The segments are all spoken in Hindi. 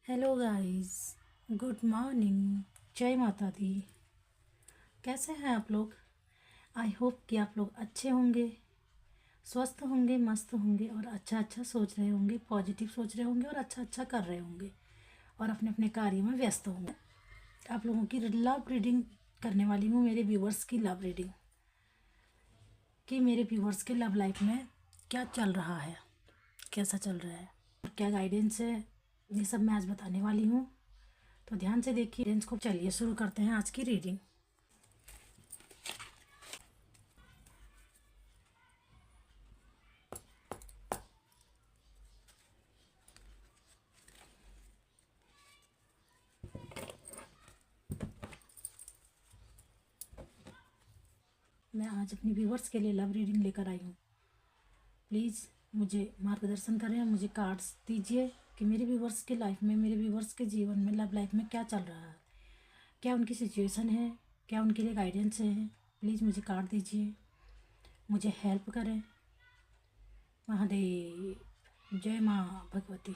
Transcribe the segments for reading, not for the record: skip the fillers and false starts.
Hello guys, good morning. जय माता दी। कैसे हैं आप लोग? आई होप कि आप लोग अच्छे होंगे, स्वस्थ होंगे, मस्त होंगे और अच्छा अच्छा सोच रहे होंगे, पॉजिटिव सोच रहे होंगे और अच्छा अच्छा कर रहे होंगे और अपने अपने कार्य में व्यस्त होंगे। आप लोगों की लव रीडिंग करने वाली हूँ, मेरे व्यूवर्स की लव रीडिंग कि मेरे व्यूवर्स के लव लाइफ में क्या चल रहा है, कैसा चल रहा है, क्या गाइडेंस है, ये सब मैं आज बताने वाली हूँ। तो ध्यान से देखिए गाइडेंस को। चलिए शुरू करते हैं आज की रीडिंग। मैं आज अपनी व्यूवर्स के लिए लव रीडिंग लेकर आई हूँ। प्लीज़ मुझे मार्गदर्शन करें, मुझे कार्ड्स दीजिए कि मेरे व्यूवर्स के लाइफ में, मेरे व्यूवर्स के जीवन में, लव लाइफ में क्या चल रहा है, क्या उनकी सिचुएशन है, क्या उनके लिए गाइडेंस है। प्लीज़ मुझे कार्ड दीजिए, मुझे हेल्प करें। महादेव, जय माँ भगवती।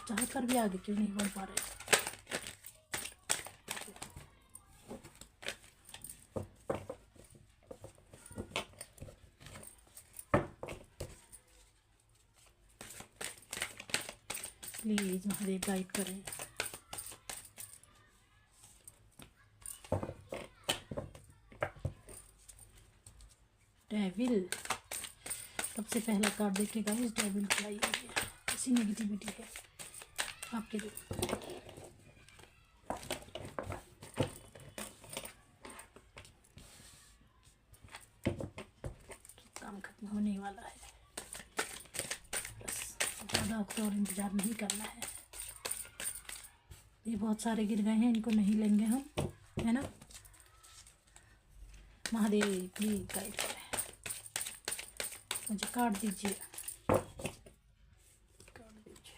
चाह कर भी आगे क्यों नहीं बढ़ पा रहे? प्लीज़ महादेव गाइड करें। डेविल, सबसे पहला कार्ड देखेगा इस डेविल को लाई हुई है, ऐसी नेगेटिविटी है आपके लिए। काम खत्म होने वाला है, बस ज़्यादा वक्त और इंतज़ार नहीं करना है। ये बहुत सारे गिर गए हैं, इनको नहीं लेंगे हम, है ना। महादेव प्लीज गाइड करें, मुझे कार्ड दीजिए, कार्ड दीजिए।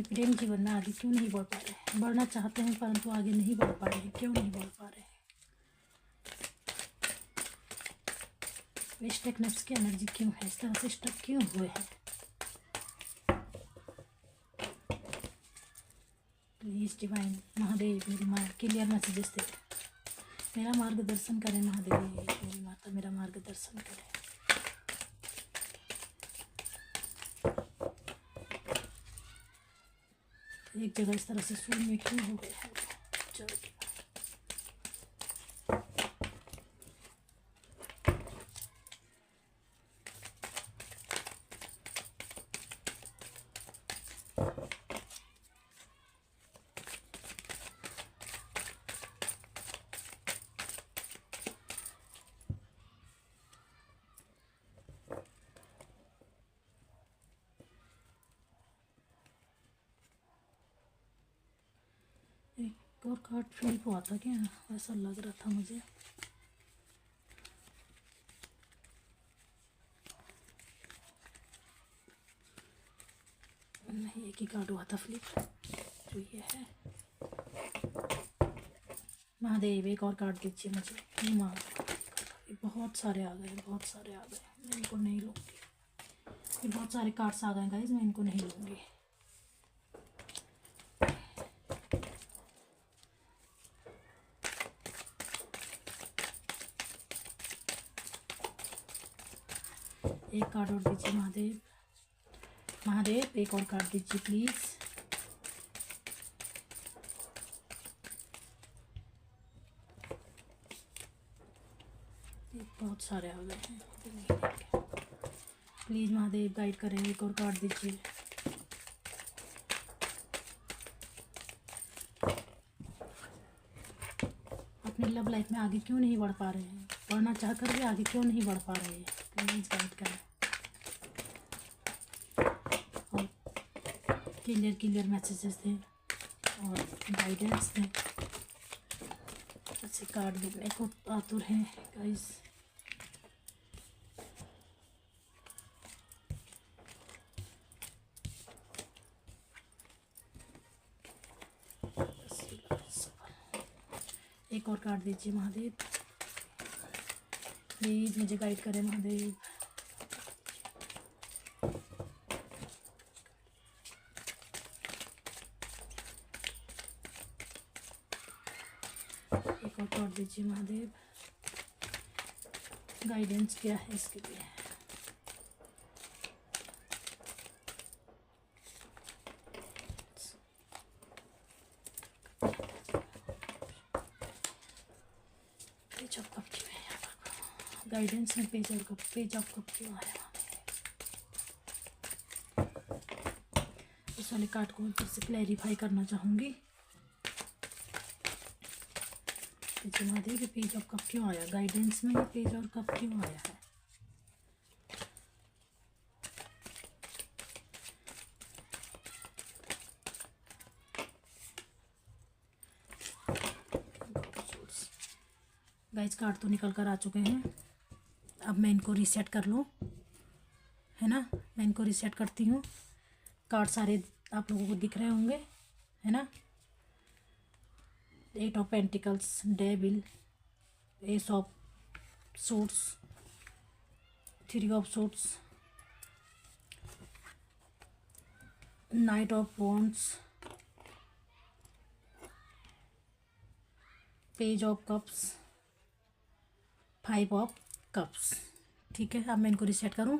प्रेम जीवन में आगे क्यों नहीं बढ़ पा रहे हैं? बढ़ना चाहते हैं परंतु आगे नहीं बढ़ पा रहे हैं। क्यों नहीं बढ़ पा रहे हैं? स्टक नफ्स की एनर्जी क्यों है? इस तरह से स्टक क्यों हुए हैं? प्लीज डिवाइन महादेव मेरी क्लियर मैसेजेस दे, मेरा मार्गदर्शन करें। महादेव मेरी माता मेरा मार्गदर्शन करें। एक जगह इस तरह से शून्य में क्यों हो गए हैं? चलो एक और कार्ड फील हुआ था क्या? ऐसा लग रहा था मुझे। नहीं, एक ही कार्ड हुआ था फ्लिप, जो ये है। महादेव एक और कार्ड दीजिए मुझे। माँ बहुत सारे आ गए, बहुत सारे आ गए, मैं इनको नहीं लूँगी। ये बहुत सारे कार्ड्स आ गए गाइस, मैं इनको नहीं लूँगी। एक कार्ड और दीजिए महादेव। महादेव एक और कार्ड दीजिए प्लीज़। बहुत सारे आ गए हैं, प्लीज़ महादेव गाइड करें। एक और कार्ड दीजिए। अपनी लव लाइफ में आगे क्यों नहीं बढ़ पा रहे हैं, बढ़ना चाहकर भी आगे क्यों नहीं बढ़ पा रहे हैं, प्लीज़ गाइड करें। और क्लियर मैसेजेस दें और गाइडेंस दें। अच्छे कार्ड देखने को आतुर हैं गाइस। एक और कार्ड दीजिए महादेव, प्लीज़ मुझे गाइड करें महादेव। एक और कार्ड दीजिए महादेव, गाइडेंस क्या है इसके लिए। पेज ऑफ कप क्यों है यहाँ पर, गाइडेंस में पेज ऑफ कप क्यों आया। इस वाले कार्ड को मैं फिर से क्लैरिफाई करना चाहूँगी। महादेव ये पेज ऑफ कप क्यों आया, गाइडेंस में ये पेज और कप क्यों आया है। गाइस कार्ड तो निकल कर आ चुके हैं। अब मैं इनको रीसेट कर लूँ, है ना। मैं इनको रीसेट करती हूँ। कार्ड सारे आप लोगों को दिख रहे होंगे, है ना। 8 of pentacles, devil, S of suits, 3 of suits, night of wands, page of cups, 5 of cups. ठीक है, अब मैं इनको रीसेट करूं।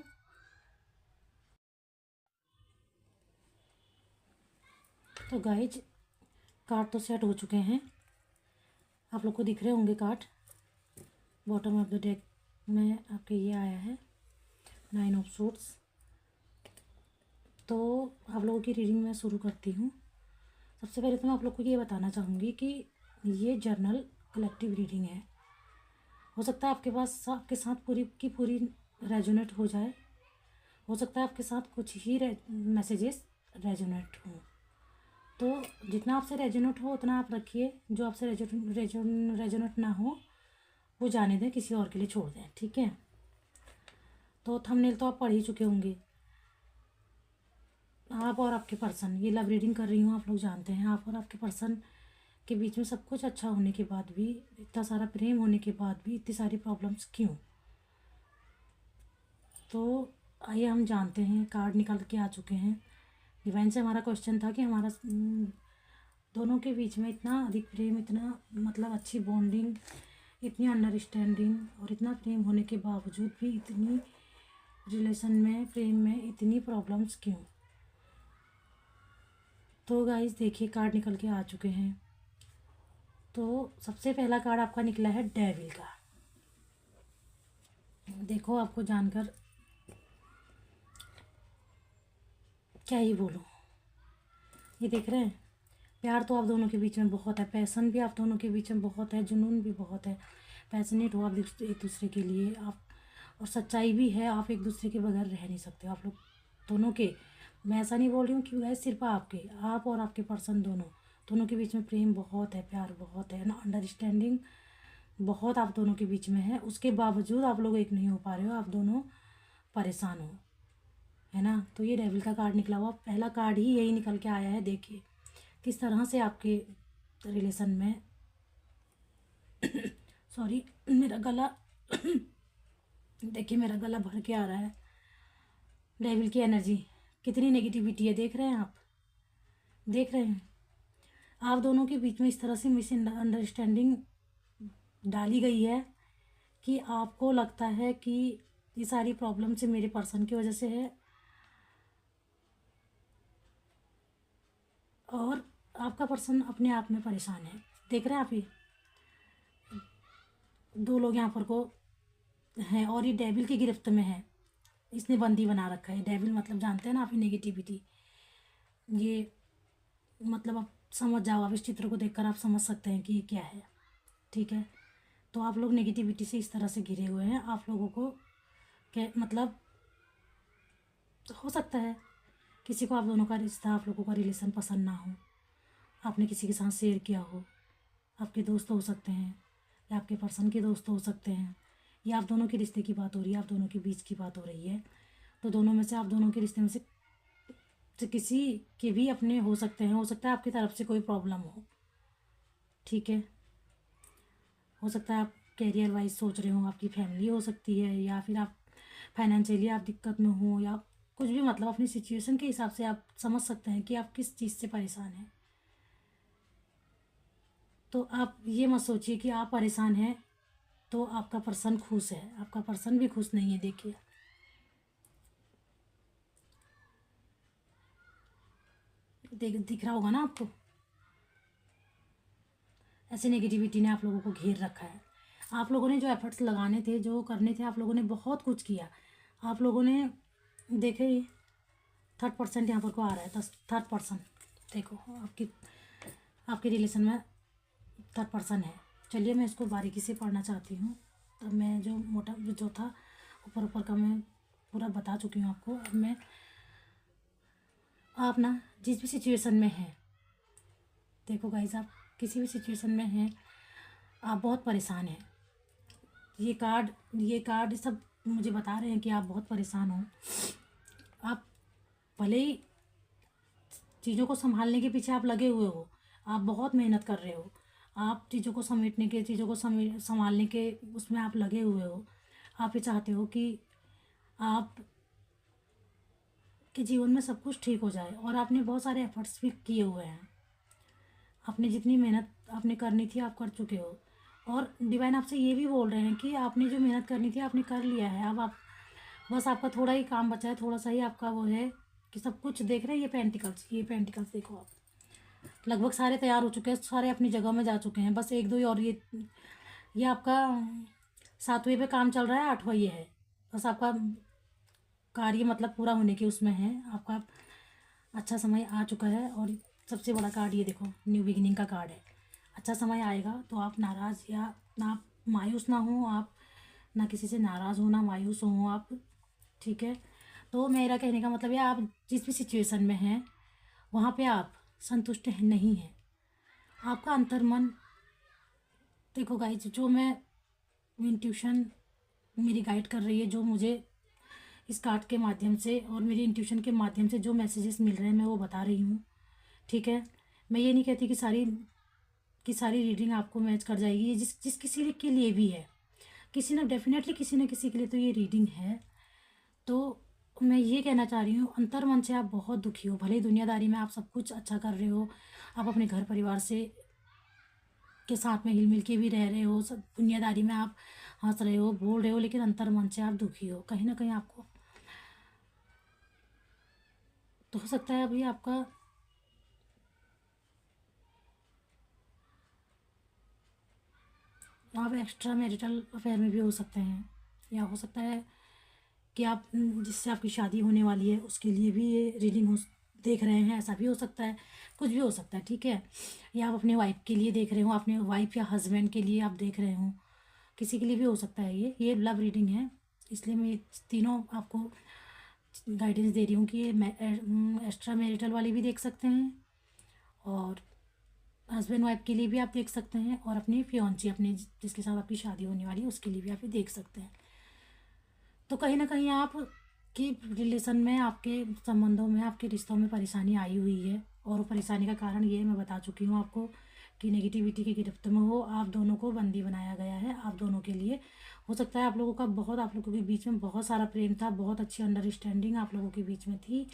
तो गाइज कार्ड तो सेट हो चुके हैं, आप लोग को दिख रहे होंगे card. Bottom of the deck में आपके ये आया है 9 ऑफ सूट्स। तो आप लोगों की रीडिंग मैं शुरू करती हूँ। सबसे पहले तो मैं आप लोग को ये बताना चाहूँगी कि ये जर्नल कलेक्टिव रीडिंग है। हो सकता है आपके साथ पूरी की पूरी रेजोनेट हो जाए, हो सकता है आपके साथ कुछ ही मैसेजेस रेजोनेट हों। तो जितना आपसे रेजोनेट हो उतना आप रखिए, जो आपसे रेजोनेट ना हो वो जाने दें, किसी और के लिए छोड़ दें। ठीक है, तो थंबनेल तो आप पढ़ ही चुके होंगे। आप और आपके पर्सन, ये लव रीडिंग कर रही हूँ, आप लोग जानते हैं। आप और आपके पर्सन के बीच में सब कुछ अच्छा होने के बाद भी, इतना सारा प्रेम होने के बाद भी इतनी सारी प्रॉब्लम्स क्यों। तो आइए हम जानते हैं। कार्ड निकल के आ चुके हैं। डिवाइन से हमारा क्वेश्चन था कि हमारा दोनों के बीच में इतना अधिक प्रेम, इतना मतलब अच्छी बॉन्डिंग, इतनी अंडरस्टैंडिंग और इतना प्रेम होने के बावजूद भी इतनी रिलेशन में, प्रेम में इतनी प्रॉब्लम्स क्यों। तो गाइस देखिए कार्ड निकल के आ चुके हैं। तो सबसे पहला कार्ड आपका निकला है डेविल का। देखो आपको जानकर क्या ही बोलूँ। ये देख रहे हैं, प्यार तो आप दोनों के बीच में बहुत है, पैसन भी आप दोनों के बीच में बहुत है, जुनून भी बहुत है, पैशनेट हो आप एक दूसरे के लिए आप, और सच्चाई भी है। आप एक दूसरे के बगैर रह नहीं सकते आप लोग दोनों के। मैं ऐसा नहीं बोल रही हूँ कि गाइस सिर्फ आपके, आप और आपके पर्सन दोनों के बीच में प्रेम बहुत है, प्यार बहुत है ना, अंडरस्टैंडिंग बहुत आप दोनों के बीच में है। उसके बावजूद आप लोग एक नहीं हो पा रहे हो, आप दोनों परेशान हो, है ना। तो ये डेविल का कार्ड निकला हुआ, पहला कार्ड ही यही निकल के आया है। देखिए किस तरह से आपके रिलेशन में सॉरी मेरा गला देखिए मेरा गला भर के आ रहा है। डेविल की एनर्जी कितनी नेगेटिविटी है, देख रहे हैं आप, देख रहे हैं। आप दोनों के बीच में इस तरह से मिसअंडरस्टैंडिंग डाली गई है कि आपको लगता है कि ये सारी प्रॉब्लम से मेरे पर्सन की वजह से है, और आपका पर्सन अपने आप में परेशान है। देख रहे हैं आप, ये 2 लोग यहाँ पर को हैं और ये डेविल की गिरफ्त में है, इसने बंदी बना रखा है। डेविल मतलब जानते हैं ना आप, नेगेटिविटी। ये मतलब आप समझ जाओ, आप इस चित्र को देखकर आप समझ सकते हैं कि ये क्या है। ठीक है, तो आप लोग नेगेटिविटी से इस तरह से घिरे हुए हैं। आप लोगों को क्या मतलब हो सकता है किसी को आप दोनों का रिश्ता, आप लोगों का रिलेशन पसंद ना हो, आपने किसी के साथ शेयर किया हो। आपके दोस्त हो सकते हैं या आपके पर्सन के दोस्त हो सकते हैं, या आप दोनों के रिश्ते की बात हो रही है, आप दोनों के बीच की बात हो रही है। तो दोनों में से, आप दोनों के रिश्ते में से किसी के भी अपने हो सकते हैं। हो सकता है आपकी तरफ से कोई प्रॉब्लम हो। ठीक है, हो सकता है आप कैरियर वाइज सोच रहे हो, आपकी फैमिली हो सकती है, या फिर आप फाइनेंशियली आप दिक्कत में हो, या कुछ भी मतलब अपनी सिचुएशन के हिसाब से आप समझ सकते हैं कि आप किस चीज़ से परेशान हैं। तो आप ये मत सोचिए कि आप परेशान हैं तो आपका पर्सन खुश है। आपका पर्सन भी खुश नहीं है। देखिए, दिख रहा होगा ना आपको, ऐसे नेगेटिविटी ने आप लोगों को घेर रखा है। आप लोगों ने जो एफर्ट्स लगाने थे, जो करने थे, आप लोगों ने बहुत कुछ किया। आप लोगों ने देखे 3rd पर्सन यहाँ पर को आ रहा है, 3rd पर्सन। देखो, आपके रिलेशन में 3rd पर्सन है। चलिए, मैं इसको बारीकी से पढ़ना चाहती हूँ। तो मैं जो मोटा जो था ऊपर ऊपर का मैं पूरा बता चुकी हूँ आपको। अब मैं, आप ना जिस भी सिचुएशन में हैं, देखो गाइस, आप किसी भी सिचुएशन में हैं, आप बहुत परेशान हैं। ये कार्ड सब मुझे बता रहे हैं कि आप बहुत परेशान हो। आप भले ही चीज़ों को संभालने के पीछे आप लगे हुए हो, आप बहुत मेहनत कर रहे हो, आप चीज़ों को समेटने के, चीज़ों को संभालने के उसमें आप लगे हुए हो। आप ये चाहते हो कि आप के जीवन में सब कुछ ठीक हो जाए, और आपने बहुत सारे एफर्ट्स भी किए हुए हैं। आपने जितनी मेहनत आपने करनी थी आप कर चुके हो, और डिवाइन आपसे ये भी बोल रहे हैं कि आपने जो मेहनत करनी थी आपने कर लिया है। अब आप बस, आपका थोड़ा ही काम बचा है, थोड़ा सा ही आपका वो है कि सब कुछ देख रहे हैं। ये पेंटिकल्स देखो, आप लगभग सारे तैयार हो चुके हैं, सारे अपनी जगह में जा चुके हैं। बस एक दो ही, और ये आपका 7वें पे काम चल रहा है, 8वां ये है। बस आपका कार्य मतलब पूरा होने के उसमें है। आपका अच्छा समय आ चुका है। और सबसे बड़ा कार्ड ये देखो, न्यू बिगिनिंग का कार्ड है। अच्छा समय आएगा, तो आप नाराज़ या ना, आप मायूस ना हो, आप ना किसी से नाराज़ हो, ना मायूस हो आप। ठीक है, तो मेरा कहने का मतलब है, आप जिस भी सिचुएशन में हैं वहाँ पे आप संतुष्ट नहीं हैं। आपका अंतर्मन, देखो गाइज, जो मैं इंट्यूशन मेरी गाइड कर रही है, जो मुझे इस कार्ड के माध्यम से और मेरी इंट्यूशन के माध्यम से जो मैसेजेस मिल रहे हैं, मैं वो बता रही हूँ। ठीक है, मैं ये नहीं कहती कि सारी रीडिंग आपको मैच कर जाएगी। ये जिस किसी के लिए भी है, किसी ना डेफिनेटली किसी न किसी के लिए तो ये रीडिंग है। तो मैं ये कहना चाह रही हूँ, अंतर मन से आप बहुत दुखी हो। भले ही दुनियादारी में आप सब कुछ अच्छा कर रहे हो, आप अपने घर परिवार से के साथ में हिल मिल के भी रह रहे हो, सब दुनियादारी में आप हंस रहे हो, बोल रहे हो, लेकिन अंतर मन से आप दुखी हो। कहीं ना कहीं आपको तो हो सकता है अभी आपका आप एक्स्ट्रा मैरिटल अफेयर में भी हो सकते हैं, या हो सकता है कि आप जिससे आपकी शादी होने वाली है उसके लिए भी ये रीडिंग हो देख रहे हैं। ऐसा भी हो सकता है, कुछ भी हो सकता है। ठीक है, या आप अपने वाइफ के लिए देख रहे हो, अपने वाइफ या हस्बैंड के लिए आप देख रहे हो, किसी के लिए भी हो सकता है। ये लव रीडिंग है, इसलिए मैं ये तीनों आपको गाइडेंस दे रही हूँ कि ये एक्स्ट्रा मैरिटल वाले भी देख सकते हैं, और हस्बैंड वाइफ के लिए भी आप देख सकते हैं, और अपनी फियांसी, अपने जिसके साथ आपकी शादी होने वाली है उसके लिए भी आप ये देख सकते हैं। तो कहीं ना कहीं आप की रिलेशन में, आपके संबंधों में, आपके रिश्तों में परेशानी आई हुई है, और वो परेशानी का कारण ये मैं बता चुकी हूँ आपको कि नेगेटिविटी की गिरफ्त में हो, आप दोनों को बंदी बनाया गया है। आप दोनों के लिए हो सकता है आप लोगों का बहुत, आप लोगों के बीच में बहुत सारा प्रेम था, बहुत अच्छी अंडरस्टैंडिंग आप लोगों के बीच में थी।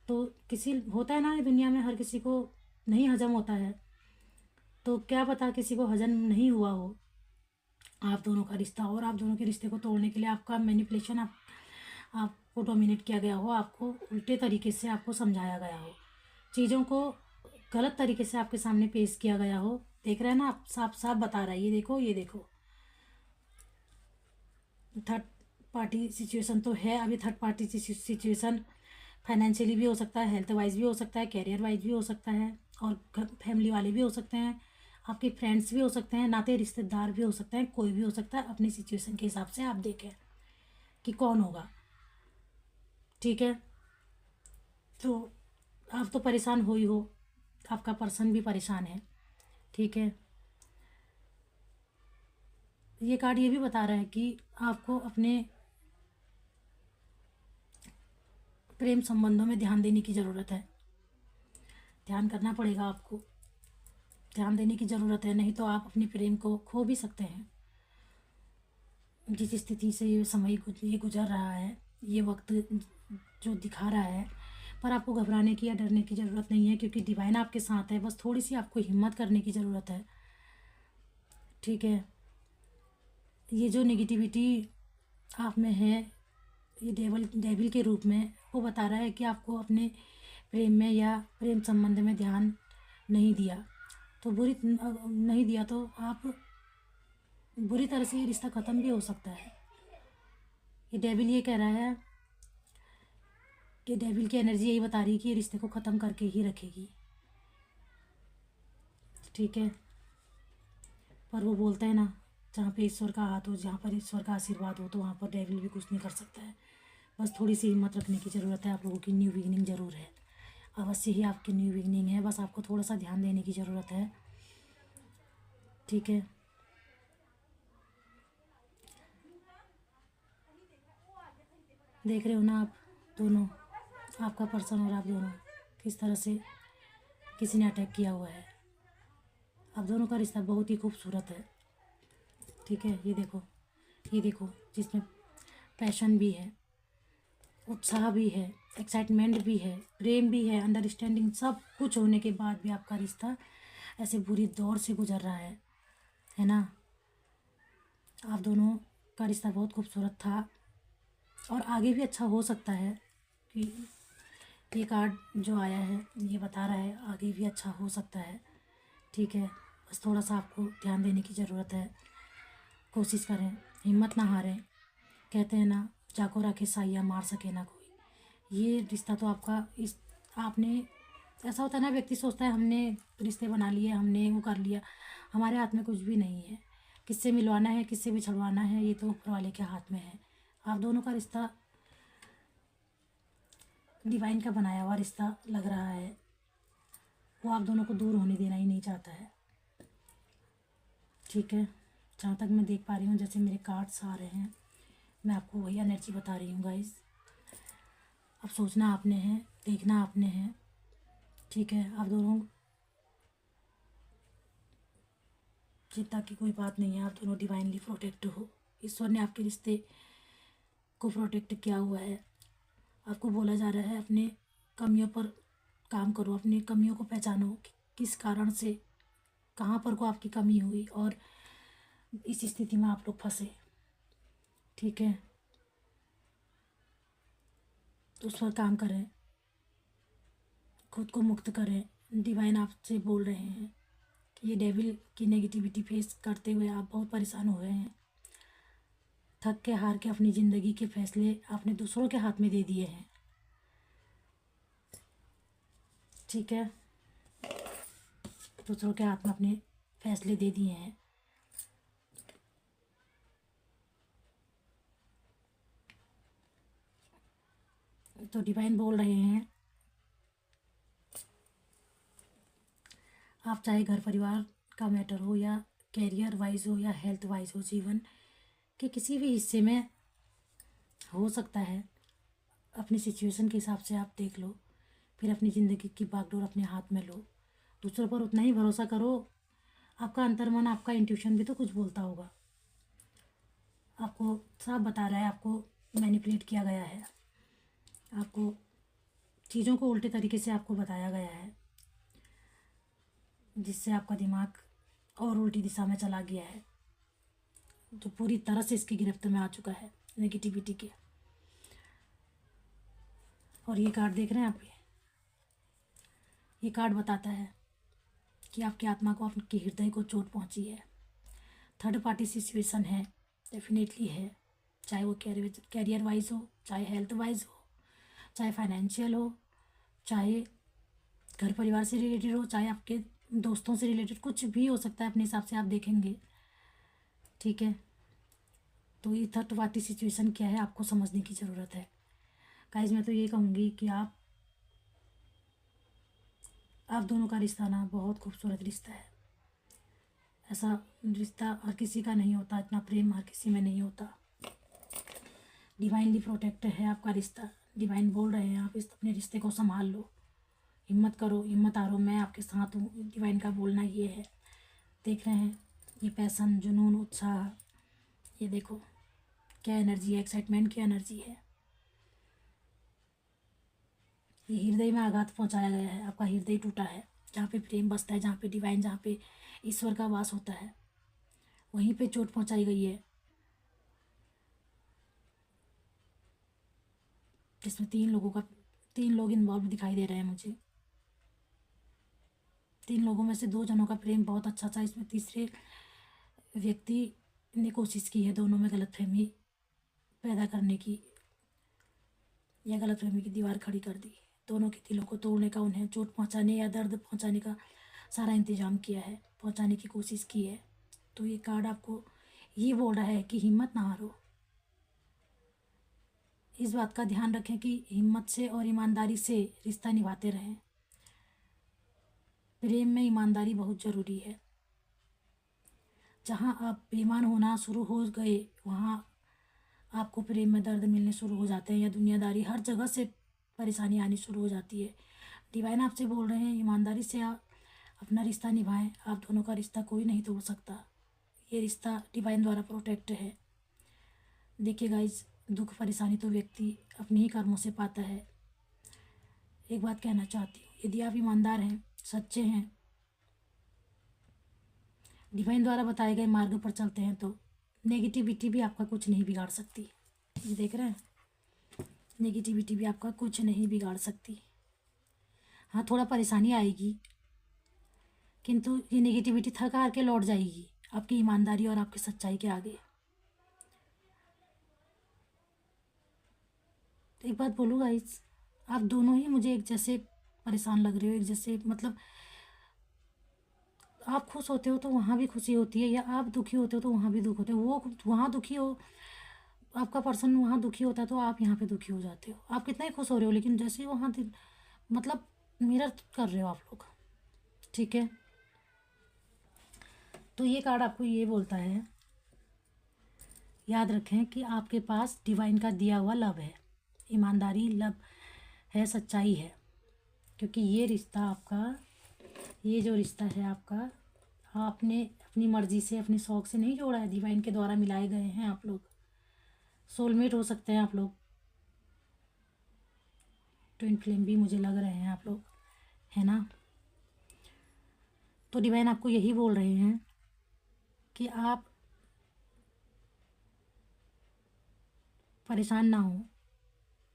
तो किसी होता है ना, ये दुनिया में हर किसी को नहीं हजम होता है, तो क्या पता किसी को हजम नहीं हुआ हो आप दोनों का रिश्ता, और आप दोनों के रिश्ते को तोड़ने के लिए आपका मैनिपुलेशन, आपको डोमिनेट किया गया हो, आपको उल्टे तरीके से आपको समझाया गया हो, चीज़ों को गलत तरीके से आपके सामने पेश किया गया हो। देख रहे हैं ना आप, साफ साफ बता रहा है। ये देखो 3rd पार्टी सिचुएशन तो है। अभी 3rd पार्टी सिचुएशन फाइनेंशियली भी हो सकता है, हेल्थ वाइज भी हो सकता है, कैरियर वाइज भी हो सकता है, और फैमिली वाले भी हो सकते हैं, आपके फ्रेंड्स भी हो सकते हैं, नाते रिश्तेदार भी हो सकते हैं, कोई भी हो सकता है। अपनी सिचुएशन के हिसाब से आप देखें कि कौन होगा। ठीक है, तो आप तो परेशान हो ही हो, आपका पर्सन भी परेशान है। ठीक है, ये कार्ड ये भी बता रहा है कि आपको अपने प्रेम संबंधों में ध्यान देने की ज़रूरत है। ध्यान करना पड़ेगा आपको, ध्यान देने की ज़रूरत है, नहीं तो आप अपने प्रेम को खो भी सकते हैं। जिस स्थिति से ये समय ये गुजर रहा है, ये वक्त जो दिखा रहा है, पर आपको घबराने की या डरने की ज़रूरत नहीं है, क्योंकि डिवाइन आपके साथ है। बस थोड़ी सी आपको हिम्मत करने की ज़रूरत है। ठीक है, ये जो नेगेटिविटी आप में है, ये डेविल के रूप में, वो बता रहा है कि आपको अपने प्रेम में या प्रेम संबंध में ध्यान नहीं दिया, तो नहीं दिया तो आप बुरी तरह से ये रिश्ता ख़त्म भी हो सकता है। ये डेविल ये कह रहा है कि डेविल की एनर्जी यही बता रही है कि ये रिश्ते को ख़त्म करके ही रखेगी। ठीक है, पर वो बोलते हैं ना, जहाँ पे ईश्वर का हाथ हो, जहाँ पर ईश्वर का आशीर्वाद हो, तो वहाँ पर डेविल भी कुछ नहीं कर सकता है। बस थोड़ी सी हिम्मत रखने की ज़रूरत है। आप लोगों की न्यू बिगिनिंग ज़रूर है, अवश्य ही आपकी न्यू बिगिनिंग है। बस आपको थोड़ा सा ध्यान देने की ज़रूरत है। ठीक है, देख रहे हो ना आप दोनों, आपका पर्सन और आप दोनों, किस तरह से किसी ने अटैक किया हुआ है। आप दोनों का रिश्ता बहुत ही खूबसूरत है। ठीक है, ये देखो, ये देखो, जिसमें पैशन भी है, उत्साह भी है, एक्साइटमेंट भी है, प्रेम भी है, अंडरस्टैंडिंग, सब कुछ होने के बाद भी आपका रिश्ता ऐसे बुरी दौर से गुजर रहा है ना। आप दोनों का रिश्ता बहुत खूबसूरत था और आगे भी अच्छा हो सकता है, कि ये कार्ड जो आया है ये बता रहा है आगे भी अच्छा हो सकता है। ठीक है, बस थोड़ा सा आपको ध्यान देने की ज़रूरत है। कोशिश करें, हिम्मत ना हारें। कहते हैं ना, जाको राखे साइया मार सके ना कोई। ये रिश्ता तो आपका आपने, ऐसा होता है ना, व्यक्ति सोचता है हमने रिश्ते बना लिए, हमने वो कर लिया, हमारे हाथ में कुछ भी नहीं है। किससे मिलवाना है, किससे भी छुड़वाना है, ये तो ऊपर वाले के हाथ में है। आप दोनों का रिश्ता डिवाइन का बनाया हुआ रिश्ता लग रहा है। वो आप दोनों को दूर होने देना ही नहीं चाहता है। ठीक है, जहाँ तक मैं देख पा रही हूँ, जैसे मेरे कार्ड्स आ रहे हैं, मैं आपको वही एनर्जी बता रही हूँ गाइस। अब सोचना आपने है, देखना आपने है। ठीक है, आप दोनों, चिंता की कोई बात नहीं है, आप दोनों डिवाइनली प्रोटेक्ट हो। ईश्वर ने आपके रिश्ते को प्रोटेक्ट किया हुआ है। आपको बोला जा रहा है अपने कमियों पर काम करो, अपनी कमियों को पहचानो कि किस कारण से, कहाँ पर को आपकी कमी हुई और इस स्थिति में आप लोग फंसे। ठीक है, तो उस पर काम करें, खुद को मुक्त करें। डिवाइन आपसे बोल रहे हैं कि ये डेविल की नेगेटिविटी फेस करते हुए आप बहुत परेशान हो गए हैं। थक के हार के अपनी ज़िंदगी के फैसले आपने दूसरों के हाथ में दे दिए हैं। ठीक है, दूसरों के हाथ में अपने फैसले दे दिए हैं। तो डिवाइन बोल रहे हैं, आप चाहे घर परिवार का मैटर हो, या कैरियर वाइज हो, या हेल्थ वाइज हो, जीवन के किसी भी हिस्से में हो सकता है। अपनी सिचुएशन के हिसाब से आप देख लो, फिर अपनी ज़िंदगी की बागडोर अपने हाथ में लो। दूसरों पर उतना ही भरोसा करो। आपका अंतर्मन, आपका इंट्यूशन भी तो कुछ बोलता होगा। आपको साफ बता रहा है, आपको मैनिपुलेट किया गया है, आपको चीज़ों को उल्टे तरीके से आपको बताया गया है, जिससे आपका दिमाग और उल्टी दिशा में चला गया है, जो पूरी तरह से इसकी गिरफ्त में आ चुका है नेगेटिविटी के। और ये कार्ड देख रहे हैं आप, ये कार्ड बताता है कि आपकी आत्मा को, आपके हृदय को चोट पहुंची है। थर्ड पार्टी सिचुएशन है, डेफिनेटली है, चाहे वो कैरियर वाइज हो, चाहे हेल्थ वाइज हो, चाहे फाइनेंशियल हो, चाहे घर परिवार से रिलेटेड हो, चाहे आपके दोस्तों से रिलेटेड, कुछ भी हो सकता है, अपने हिसाब से आप देखेंगे। ठीक है, तो ये थर्ड पार्टी सिचुएशन क्या है आपको समझने की ज़रूरत है गाइस। मैं तो ये कहूँगी कि आप दोनों का रिश्ता ना बहुत खूबसूरत रिश्ता है। ऐसा रिश्ता हर किसी का नहीं होता, इतना प्रेम हर किसी में नहीं होता। डिवाइनली प्रोटेक्ट है आपका रिश्ता। डिवाइन बोल रहे हैं आप इस अपने रिश्ते को संभाल लो, हिम्मत करो, हिम्मत हारो, मैं आपके साथ हूँ। डिवाइन का बोलना ये है। देख रहे हैं ये पैसन, जुनून, उत्साह, ये देखो क्या एनर्जी है, एक्साइटमेंट की एनर्जी है। ये हृदय में आघात पहुंचाया गया है, आपका हृदय टूटा है। जहाँ पे प्रेम बसता है, जहाँ पे डिवाइन, जहाँ पे ईश्वर का वास होता है, वहीं पे चोट पहुंचाई गई है। जिसमें तीन लोग इन्वॉल्व दिखाई दे रहे हैं मुझे। 3 लोगों में से 2 जनों का प्रेम बहुत अच्छा था, इसमें तीसरे व्यक्ति ने कोशिश की है दोनों में गलतफहमी पैदा करने की, या गलतफहमी की दीवार खड़ी कर दी। दोनों के दिलों को तोड़ने का, उन्हें चोट पहुंचाने या दर्द पहुंचाने का सारा इंतजाम किया है, पहुंचाने की कोशिश की है। तो ये कार्ड आपको ये बोल रहा है कि हिम्मत ना हारो। इस बात का ध्यान रखें कि हिम्मत से और ईमानदारी से रिश्ता निभाते रहें। प्रेम में ईमानदारी बहुत ज़रूरी है। जहाँ आप बेईमान होना शुरू हो गए, वहाँ आपको प्रेम में दर्द मिलने शुरू हो जाते हैं, या दुनियादारी, हर जगह से परेशानी आनी शुरू हो जाती है। डिवाइन आपसे बोल रहे हैं ईमानदारी से आप अपना रिश्ता निभाएं। आप दोनों का रिश्ता कोई नहीं तोड़ सकता। ये रिश्ता डिवाइन द्वारा प्रोटेक्ट है। देखिए गाइज, दुख परेशानी तो व्यक्ति अपने ही कर्मों से पाता है। एक बात कहना चाहती हूँ, यदि आप ईमानदार हैं, सच्चे हैं, डिवाइन द्वारा बताए गए मार्ग पर चलते हैं, तो नेगेटिविटी भी आपका कुछ नहीं बिगाड़ सकती। ये देख रहे हैं, नेगेटिविटी भी आपका कुछ नहीं बिगाड़ सकती। हाँ, थोड़ा परेशानी आएगी, किंतु ये नेगेटिविटी थक हार के लौट जाएगी आपकी ईमानदारी और आपकी सच्चाई के आगे। एक बात बोलूँ गाइस, आप दोनों ही मुझे एक जैसे परेशान लग रहे हो, एक जैसे, मतलब आप खुश होते हो तो वहाँ भी खुशी होती है, या आप दुखी होते हो तो वहाँ भी दुख होते हो। वो वहाँ दुखी हो, आपका पर्सन वहाँ दुखी होता है तो आप यहाँ पे दुखी हो जाते हो। आप कितना ही खुश हो रहे हो, लेकिन जैसे ही वहाँ मतलब मिरर कर रहे हो आप लोग। ठीक है, तो ये कार्ड आपको ये बोलता है, याद रखें कि आपके पास डिवाइन का दिया हुआ लव है, ईमानदारी, लव है, सच्चाई है। क्योंकि ये रिश्ता आपका, ये जो रिश्ता है आपका, आपने अपनी मर्जी से, अपने शौक़ से नहीं जोड़ा है, डिवाइन के द्वारा मिलाए गए हैं आप लोग। सोलमेट हो सकते हैं आप लोग, ट्विन फ्लेम भी मुझे लग रहे हैं आप लोग, है ना। तो डिवाइन आपको यही बोल रहे हैं कि आप परेशान ना हो।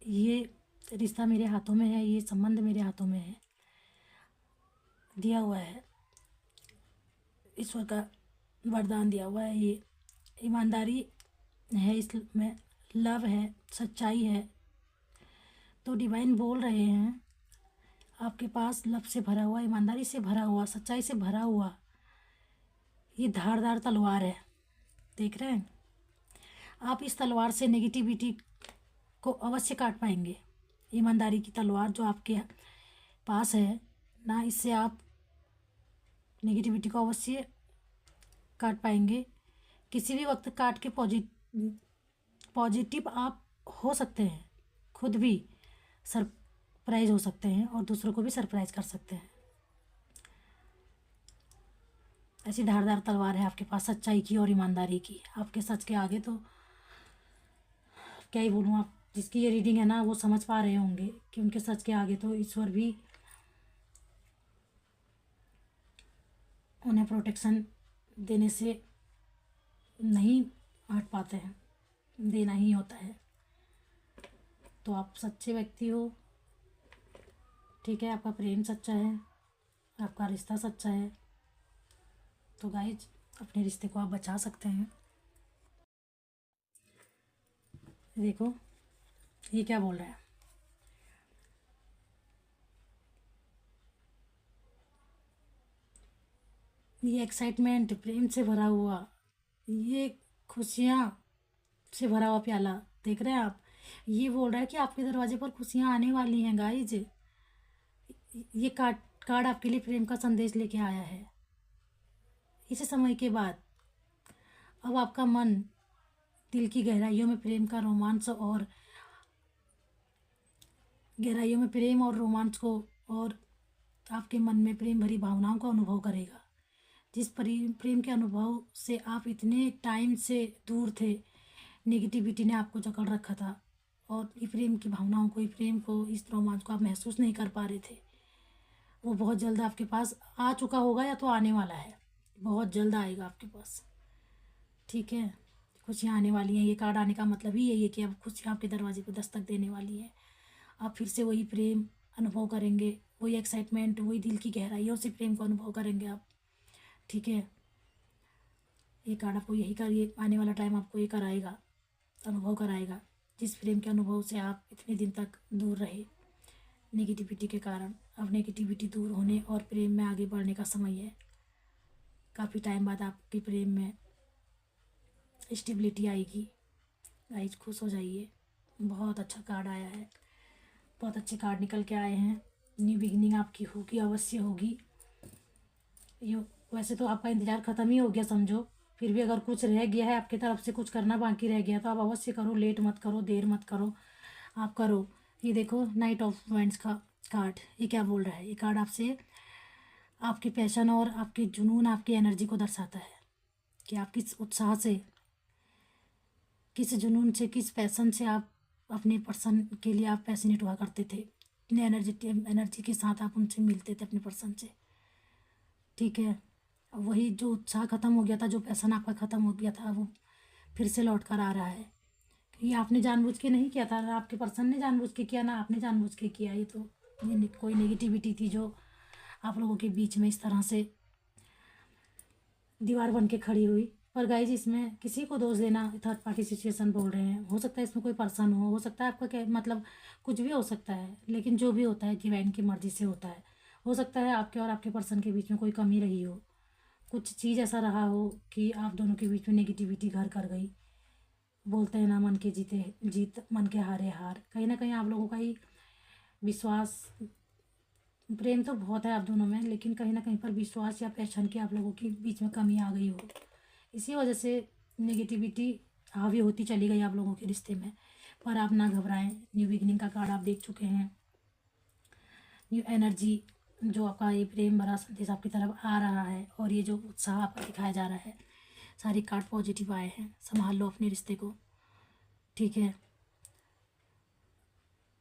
ये रिश्ता मेरे हाथों में है, ये संबंध मेरे हाथों में है, दिया हुआ है, ईश्वर का वरदान दिया हुआ है। ये ईमानदारी है, इसमें लव है, सच्चाई है। तो डिवाइन बोल रहे हैं आपके पास लव से भरा हुआ, ईमानदारी से भरा हुआ, सच्चाई से भरा हुआ ये धारदार तलवार है। देख रहे हैं, आप इस तलवार से नेगेटिविटी को अवश्य काट पाएंगे। ईमानदारी की तलवार जो आपके पास है ना, इससे आप नेगेटिविटी को अवश्य काट पाएंगे। किसी भी वक्त काट के पॉजिटिव आप हो सकते हैं, खुद भी सरप्राइज हो सकते हैं और दूसरों को भी सरप्राइज कर सकते हैं। ऐसी धारदार तलवार है आपके पास, सच्चाई की और ईमानदारी की। आपके सच के आगे तो क्या ही बोलूँ, आप जिसकी ये रीडिंग है ना, वो समझ पा रहे होंगे कि उनके सच के आगे तो ईश्वर भी उन्हें प्रोटेक्शन देने से नहीं हट पाते हैं, देना ही होता है। तो आप सच्चे व्यक्ति हो, ठीक है, आपका प्रेम सच्चा है, आपका रिश्ता सच्चा है। तो गाइज, अपने रिश्ते को आप बचा सकते हैं। देखो ये क्या बोल रहा है, ये एक्साइटमेंट, प्रेम से भरा हुआ, ये खुशियाँ से भरा हुआ प्याला देख रहे हैं आप। ये बोल रहा है कि आपके दरवाजे पर खुशियाँ आने वाली हैं गाइज। ये कार्ड कार्ड आपके लिए प्रेम का संदेश लेके आया है। इस समय के बाद अब आपका मन दिल की गहराइयों में प्रेम का रोमांच और गहराइयों में प्रेम और रोमांच को, और आपके मन में प्रेम भरी भावनाओं का अनुभव करेगा। जिस प्रेम के अनुभव से आप इतने टाइम से दूर थे, नेगेटिविटी ने आपको जकड़ रखा था, और ये प्रेम की भावनाओं को, ये प्रेम को, इस रोमांच को आप महसूस नहीं कर पा रहे थे, वो बहुत जल्द आपके पास आ चुका होगा या तो आने वाला है। बहुत जल्द आएगा आपके पास, ठीक है। खुशियाँ आने वाली हैं। ये कार्ड आने का मतलब ही यही है कि अब खुशियाँ आपके दरवाजे पर दस्तक देने वाली हैं। आप फिर से वही प्रेम अनुभव करेंगे, वही एक्साइटमेंट, वही दिल की गहराइयों से प्रेम को अनुभव करेंगे आप, ठीक है। ये कार्ड आपको यही कर, ये आने वाला टाइम आपको ये कराएगा, अनुभव कराएगा, जिस प्रेम के अनुभव से आप इतने दिन तक दूर रहे नेगेटिविटी के कारण। अब नेगेटिविटी दूर होने और प्रेम में आगे बढ़ने का समय है। काफ़ी टाइम बाद आपके प्रेम में स्टेबिलिटी आएगी। गाइस खुश हो जाइए। बहुत अच्छा कार्ड आया है, बहुत अच्छे कार्ड निकल के आए हैं। न्यू बिगिनिंग आपकी होगी, अवश्य होगी। ये वैसे तो आपका इंतज़ार ख़त्म ही हो गया समझो, फिर भी अगर कुछ रह गया है आपकी तरफ से, कुछ करना बाकी रह गया तो आप अवश्य करो, लेट मत करो, देर मत करो, आप करो। ये देखो नाइट ऑफ वांड्स का कार्ड, ये क्या बोल रहा है? ये कार्ड आपसे आपके पैशन और आपके जुनून, आपकी एनर्जी को दर्शाता है कि आप किस उत्साह से, किस जुनून से, किस पैशन से आप अपने पर्सन के लिए आप पैशनेट हुआ करते थे, इतने एनर्जी के साथ आप उनसे मिलते थे अपने पर्सन से, ठीक है। वही जो उत्साह ख़त्म हो गया था, जो पैशन आपका ख़त्म हो गया था, वो फिर से लौट कर आ रहा है। ये आपने जानबूझ के नहीं किया था, ना आपके पर्सन ने जानबूझ के किया, ना आपने जानबूझ के किया। ये तो कोई नेगेटिविटी थी जो आप लोगों के बीच में इस तरह से दीवार बन के खड़ी हुई। पर गाइज इसमें किसी को दोष देना, थर्ड पार्टी सिचुएशन बोल रहे हैं, हो सकता है इसमें कोई पर्सन हो सकता है आपका, क्या मतलब कुछ भी हो सकता है, लेकिन जो भी होता है डिवाइन की मर्जी से होता है। हो सकता है आपके और आपके पर्सन के बीच में कोई कमी रही हो, कुछ चीज़ ऐसा रहा हो कि आप दोनों के बीच में नेगेटिविटी घर कर गई। बोलते हैं ना, मन के जीते जीत, मन के हारे हार। कहीं ना कहीं आप लोगों का ही विश्वास, प्रेम तो बहुत है आप दोनों में, लेकिन कहीं ना कहीं पर विश्वास या पहचान की आप लोगों के बीच में कमी आ गई हो, इसी वजह से नेगेटिविटी हावी होती चली गई आप लोगों के रिश्ते में। पर आप ना घबराएं, न्यू बिगिनिंग का कार्ड आप देख चुके हैं। न्यू एनर्जी, जो आपका ये प्रेम भरा संदेश आपकी तरफ आ रहा है, और ये जो उत्साह आपका दिखाया जा रहा है, सारे कार्ड पॉजिटिव आए हैं। संभाल लो अपने रिश्ते को, ठीक है।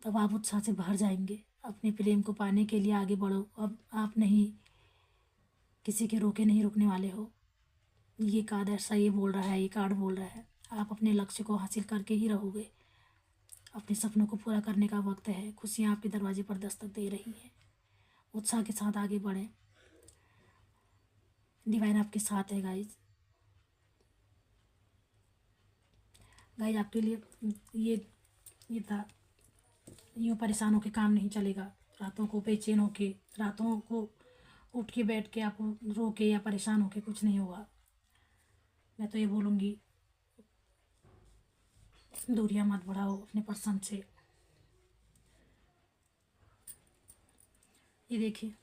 तब आप उत्साह से भर जाएंगे। अपने प्रेम को पाने के लिए आगे बढ़ो। अब आप नहीं, किसी के रोके नहीं रुकने वाले हो। ये कार्ड ऐसा ये बोल रहा है, ये कार्ड बोल रहा है आप अपने लक्ष्य को हासिल करके ही रहोगे। अपने सपनों को पूरा करने का वक्त है। खुशियाँ आपके दरवाजे पर दस्तक दे रही हैं। उत्साह के साथ आगे बढ़ें, डिवाइन आपके साथ है गाइज। गाइज आपके लिए ये था, यूँ परेशान होकर काम नहीं चलेगा। रातों को बेचैन होके, रातों को उठ के बैठ के आप रो के या परेशान होके कुछ नहीं होगा। मैं तो ये बोलूँगी, दूरियां मत बढ़ाओ अपने पर्सन से। ये देखिए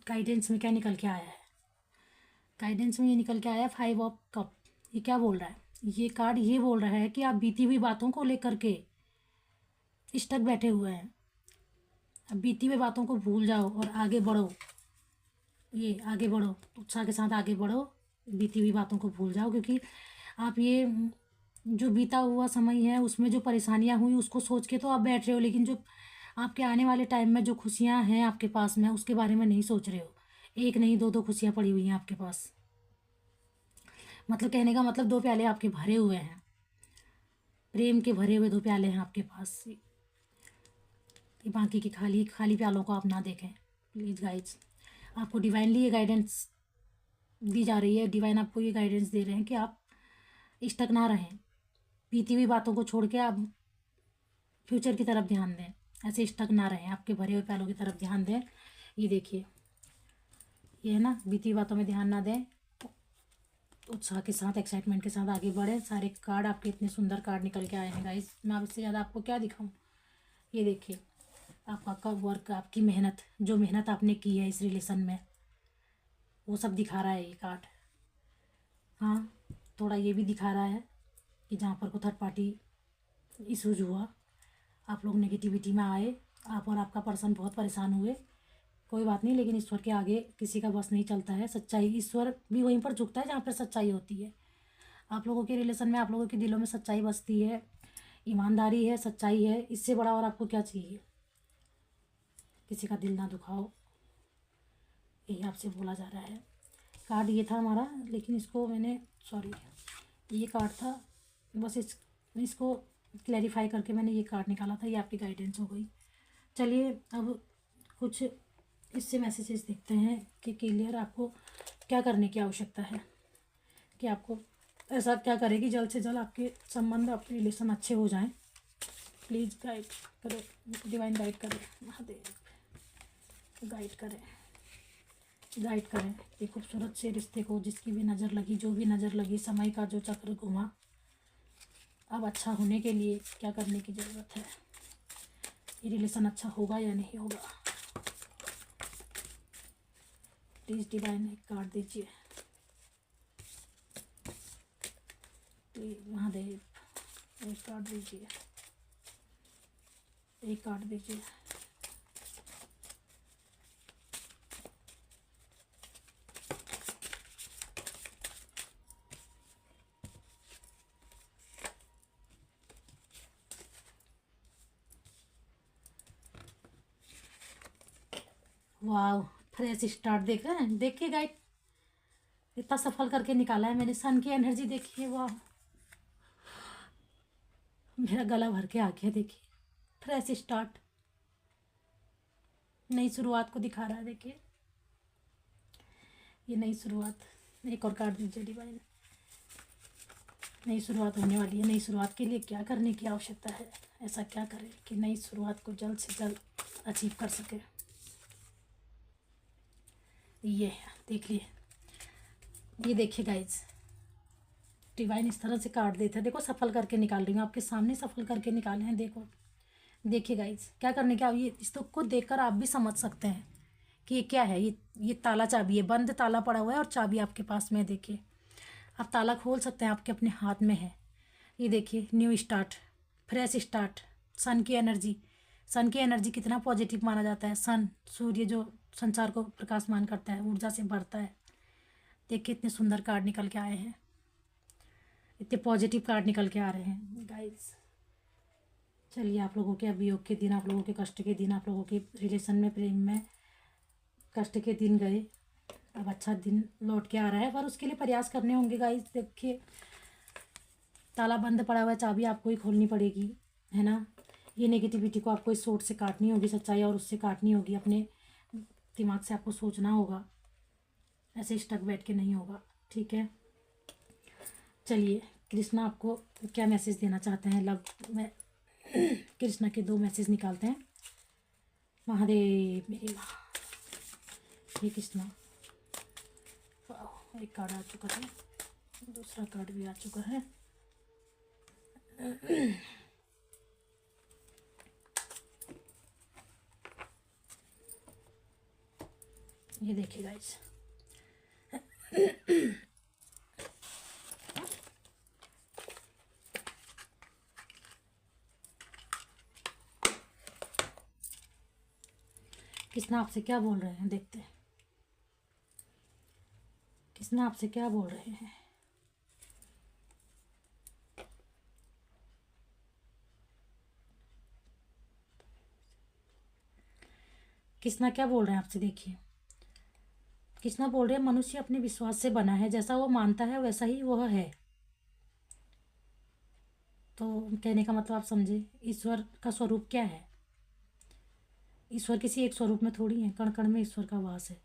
गाइडेंस में क्या निकल के आया है। गाइडेंस में ये निकल के आया है 5 ऑफ कप। ये क्या बोल रहा है? ये कार्ड ये बोल रहा है कि आप बीती हुई बातों को लेकर के स्टक बैठे हुए हैं। अब बीती हुई बातों को भूल जाओ और आगे बढ़ो। ये आगे बढ़ो, उत्साह के साथ आगे बढ़ो। बीती हुई बातों को भूल जाओ, क्योंकि आप ये जो बीता हुआ समय है उसमें जो परेशानियां हुई उसको सोच के तो आप बैठ रहे हो, लेकिन जो आपके आने वाले टाइम में जो खुशियां हैं आपके पास में, उसके बारे में नहीं सोच रहे हो। एक नहीं, दो दो खुशियां पड़ी हुई हैं आपके पास। मतलब कहने का मतलब 2 प्याले आपके भरे हुए हैं, प्रेम के भरे हुए 2 प्याले हैं आपके पास। ये बाकी के खाली खाली प्यालों को आप ना देखें प्लीज़ गाइज। आपको डिवाइनली ये गाइडेंस दी जा रही है। डिवाइन आपको ये गाइडेंस दे रहे हैं कि आप स्टक ना रहें। बीती हुई बातों को छोड़ के आप फ्यूचर की तरफ ध्यान दें। ऐसे स्टक ना रहें, आपके भरे हुए प्यालों की तरफ ध्यान दें। ये देखिए ये है ना, बीती बातों में ध्यान ना दें, उत्साह के साथ, एक्साइटमेंट के साथ आगे बढ़े। सारे कार्ड आपके इतने सुंदर कार्ड निकल के आए हैं गाइस, मैं अब इससे ज़्यादा आपको क्या दिखाऊं। ये देखिए, आपका वर्क, आपकी मेहनत, जो मेहनत आपने की है इस रिलेशन में, वो सब दिखा रहा है ये कार्ड। हाँ, थोड़ा ये भी दिखा रहा है कि जहाँ पर को थर्ड पार्टी इशूज हुआ, आप लोग नेगेटिविटी में आए, आप और आपका पर्सन बहुत परेशान हुए, कोई बात नहीं, लेकिन ईश्वर के आगे किसी का बस नहीं चलता है। सच्चाई, ईश्वर भी वहीं पर झुकता है जहाँ पर सच्चाई होती है। आप लोगों के रिलेशन में, आप लोगों के दिलों में सच्चाई बसती है, ईमानदारी है, सच्चाई है, इससे बड़ा और आपको क्या चाहिए। किसी का दिल ना दुखाओ, यही आपसे बोला जा रहा है। कार्ड ये था हमारा, लेकिन इसको मैंने, सॉरी, ये कार्ड था, बस इसको क्लैरिफाई करके मैंने ये कार्ड निकाला था, ये आपकी गाइडेंस हो गई। चलिए अब कुछ इससे मैसेजेस देखते हैं कि क्लियर आपको क्या करने की आवश्यकता है, कि आपको ऐसा क्या करें कि जल्द से जल्द आपके संबंध, आपके रिलेशन अच्छे हो जाएं। प्लीज़ गाइड करो, डिवाइन गाइड करें, महादेव गाइड करें, गाइड करें एक खूबसूरत से रिश्ते को, जिसकी भी नज़र लगी, जो भी नज़र लगी, समय का जो चक्र घुमा, अब अच्छा होने के लिए क्या करने की ज़रूरत है। ये रिलेशन अच्छा होगा या नहीं होगा, प्लीज़ डिवाइन एक कार्ड दीजिए। प्लीज महादेव एक कार्ड दीजिए, एक कार्ड दीजिए। वाह, फ्रेश स्टार्ट देखा है, देखिए गाइड, इतना सफल करके निकाला है मैंने। सन की एनर्जी देखिए, वाह, मेरा गला भर के आ गया। देखिए, फ्रेश स्टार्ट, नई शुरुआत को दिखा रहा है। देखिए, ये नई शुरुआत। एक और कार्ड दीजिए डिवाइन, नई शुरुआत होने वाली है, नई शुरुआत के लिए क्या करने की आवश्यकता है, ऐसा क्या करें कि नई शुरुआत को जल्द से जल्द अचीव कर सके। ये देख लिए, ये देखिए गाइज, डिवाइन इस तरह से कार्ड देते हैं, देखो सफल करके निकाल रही हूँ, आपके सामने सफल करके निकाले हैं। देखो, देखिए गाइज, क्या करने के, ये इसको को देखकर आप भी समझ सकते हैं कि ये क्या है। ये ताला चाबी है, बंद ताला पड़ा हुआ है और चाबी आपके पास में है। देखिए, आप ताला खोल सकते हैं, आपके अपने हाथ में है। ये देखिए, न्यू स्टार्ट, फ्रेश स्टार्ट, सन की एनर्जी। सन की एनर्जी कितना पॉजिटिव माना जाता है। सन, सूर्य जो संसार को प्रकाशमान करता है, ऊर्जा से भरता है। देखिए, इतने सुंदर कार्ड निकल के आए हैं, इतने पॉजिटिव कार्ड निकल के आ रहे हैं गाइस। चलिए, आप लोगों के अभियोग के दिन, आप लोगों के कष्ट के दिन, आप लोगों के रिलेशन में, प्रेम में कष्ट के दिन गए, अब अच्छा दिन लौट के आ रहा है, पर उसके लिए प्रयास करने होंगे गाइस। देखिए, ताला बंद पड़ा हुआ है, चाबी आपको ही खोलनी पड़ेगी, है ना। ये नेगेटिविटी को आपको इस सोच से काटनी होगी, सच्चाई और उससे काटनी होगी। अपने दिमाग से आपको सोचना होगा, ऐसे स्टक बैठ के नहीं होगा, ठीक है। चलिए, कृष्णा आपको क्या मैसेज देना चाहते हैं लव में। कृष्णा के 2 मैसेज निकालते हैं। महादेव मेरी माँ, हे कृष्णा, वाह, एक कार्ड आ चुका है, दूसरा कार्ड भी आ चुका है। ये देखिए गाइस, कृष्णा आपसे क्या बोल रहे हैं, देखते हैं कृष्णा आपसे क्या बोल रहे हैं। कृष्णा क्या बोल रहे हैं आपसे, देखिए। कृष्णा बोल रहे हैं, मनुष्य अपने विश्वास से बना है, जैसा वो मानता है वैसा ही वह है। तो कहने का मतलब आप समझे, ईश्वर का स्वरूप क्या है। ईश्वर किसी एक स्वरूप में थोड़ी है, कण कण में ईश्वर का वास है।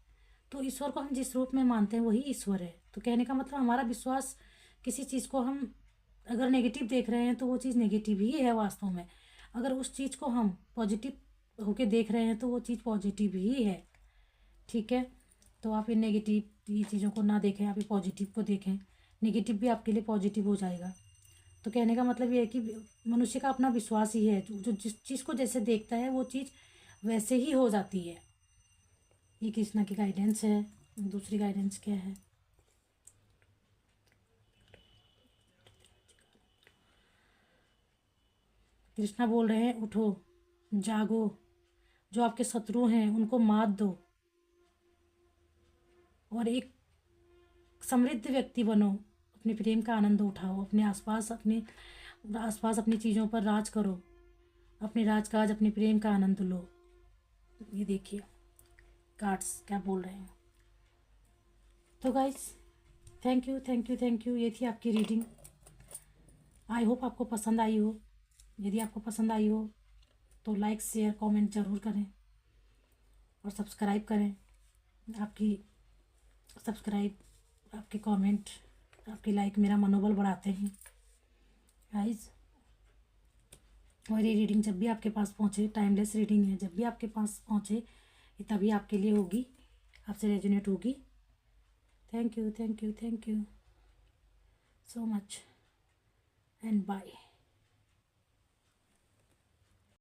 तो ईश्वर को हम जिस रूप में मानते हैं वही ईश्वर है। तो कहने का मतलब, हमारा विश्वास, किसी चीज़ को हम अगर नेगेटिव देख रहे हैं तो वो चीज़ नेगेटिव ही है वास्तव में। अगर उस चीज़ को हम पॉजिटिव होके देख रहे हैं तो वो चीज़ पॉजिटिव ही है, ठीक है। तो आप ये नेगेटिव ये चीज़ों को ना देखें, आप ये पॉजिटिव को देखें। नेगेटिव भी आपके लिए पॉजिटिव हो जाएगा। तो कहने का मतलब ये है कि मनुष्य का अपना विश्वास ही है, जो जिस चीज़ को जैसे देखता है वो चीज़ वैसे ही हो जाती है। ये कृष्णा की गाइडेंस है। दूसरी गाइडेंस क्या है? कृष्णा बोल रहे हैं उठो, जागो, जो आपके शत्रु हैं उनको मात दो और एक समृद्ध व्यक्ति बनो। अपने प्रेम का आनंद उठाओ, अपने आसपास अपनी चीज़ों पर राज करो, अपने राजकाज अपने प्रेम का आनंद लो। ये देखिए कार्ड्स क्या बोल रहे हैं। तो guys thank you thank you thank you. ये थी आपकी रीडिंग। आई होप आपको पसंद आई हो। यदि आपको पसंद आई हो तो लाइक शेयर कमेंट ज़रूर करें और सब्सक्राइब करें। आपकी सब्सक्राइब, आपके कमेंट, आपकी लाइक मेरा मनोबल बढ़ाते हैं गाइस। और ये रीडिंग जब भी आपके पास पहुँचे, टाइमलेस रीडिंग है, जब भी आपके पास पहुँचे ये तभी आपके लिए होगी, आपसे रेजोनेट होगी। Thank you thank you thank you so much and bye.